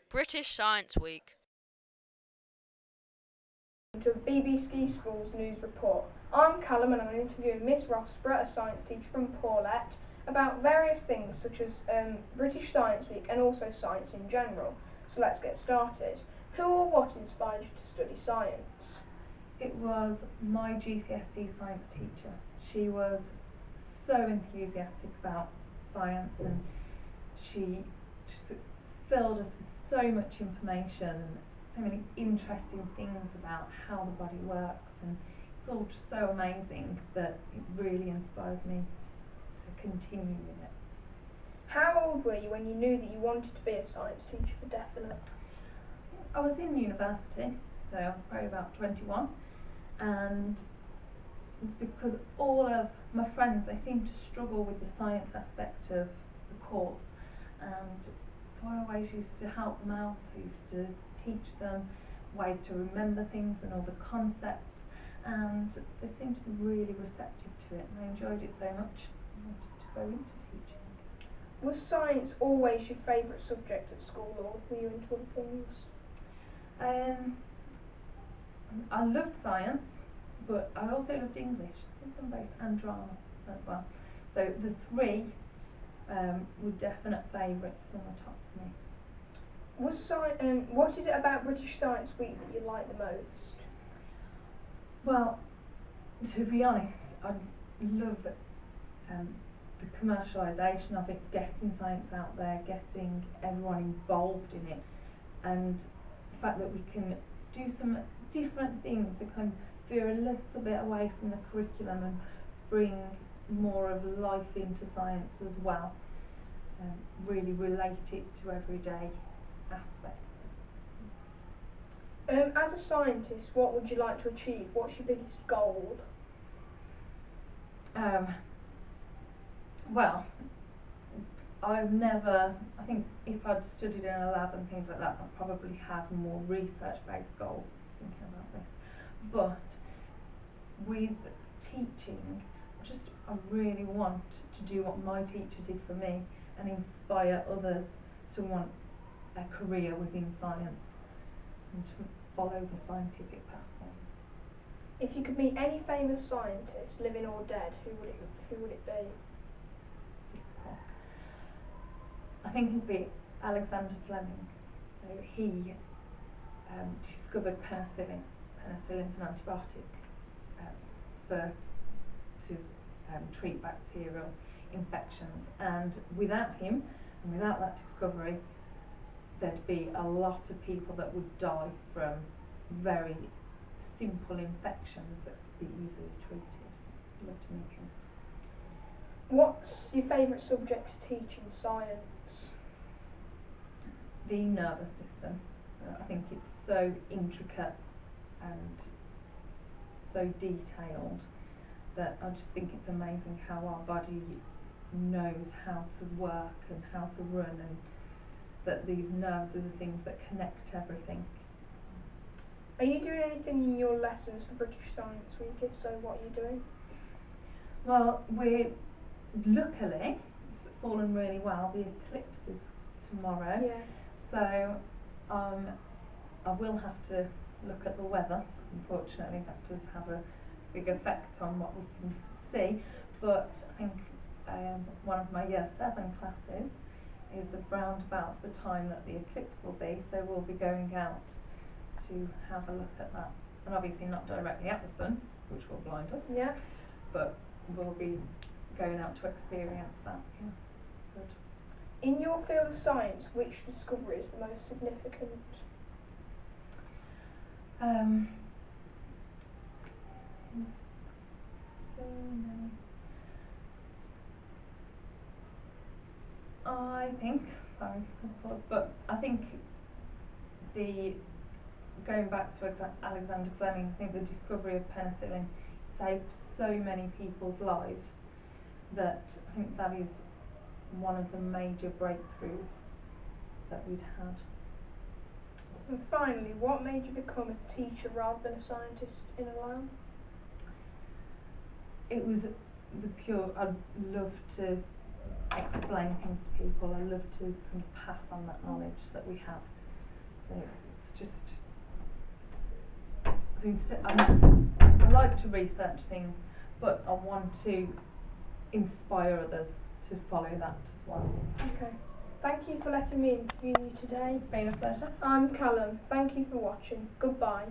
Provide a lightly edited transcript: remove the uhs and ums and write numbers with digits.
British Science Week. To BBC Schools News Report. I'm Callum and I'm interviewing Miss Rossborough, a science teacher from Paulette, about various things such as British Science Week and also science in general. So let's get started. Who or what inspired you to study science? It was my GCSE science teacher. She was so enthusiastic about science, and she just filled us with so much information and so many interesting things about how the body works, and it's all just so amazing that it really inspired me to continue with it. How old were you when you knew that you wanted to be a science teacher for definite? I was in university, so I was probably about 21, and it was because all of my friends, they seemed to struggle with the science aspect of the course, and so I always used to help them out. I used to teach them ways to remember things and all the concepts, and they seemed to be really receptive to it, and I enjoyed it so much I wanted to go into teaching. Was science always your favourite subject at school, or were you into other things? I loved science, but I also loved English. I did them both, and drama as well. So the three were definite favourites on the top for me. What is it about British Science Week that you like the most? Well, to be honest, I love the commercialisation of it, getting science out there, getting everyone involved in it, and the fact that we can do some different things that kind of veer a little bit away from the curriculum and bring more of life into science as well, really relate it to everyday aspects. As a scientist, what would you like to achieve? What's your biggest goal? Well, I think if I'd studied in a lab and things like that, I'd probably have more research-based goals thinking about this. But with teaching, I really want to do what my teacher did for me and inspire others to want a career within science and to follow the scientific pathways. If you could meet any famous scientist, living or dead, who would it be? Difficult. I think it'd be Alexander Fleming. So he discovered penicillin. Penicillin's an antibiotic to treat bacterial infections, and without him and without that discovery, there'd be a lot of people that would die from very simple infections that could be easily treated. I'd love to meet him. What's your favourite subject to teach in science? The nervous system. I think it's so intricate and so detailed that I just think it's amazing how our body knows how to work and how to run, and that these nerves are the things that connect everything. Are you doing anything in your lessons for British Science Week? If so, what are you doing? Well, luckily it's fallen really well. The eclipse is tomorrow. Yeah. So I will have to look at the weather, because unfortunately that does have a big effect on what we can see. But I think one of my year 7 classes is around about the time that the eclipse will be, so we'll be going out to have a look at that. And obviously not directly at the sun, which will blind us. Yeah. But we'll be going out to experience that. Yeah, good. In your field of science, which discovery is the most significant? I think, sorry, but I think going back to Alexander Fleming, I think the discovery of penicillin saved so many people's lives that I think that is one of the major breakthroughs that we'd had. And finally, what made you become a teacher rather than a scientist in a lab? It was I love to explain things to people. I love to kind of pass on that knowledge that we have So it's just, so instead, I like to research things, but I want to inspire others to follow that as well. Okay. Thank you for letting me interview you today. It's been a pleasure. I'm Callum. Thank you for watching. Goodbye.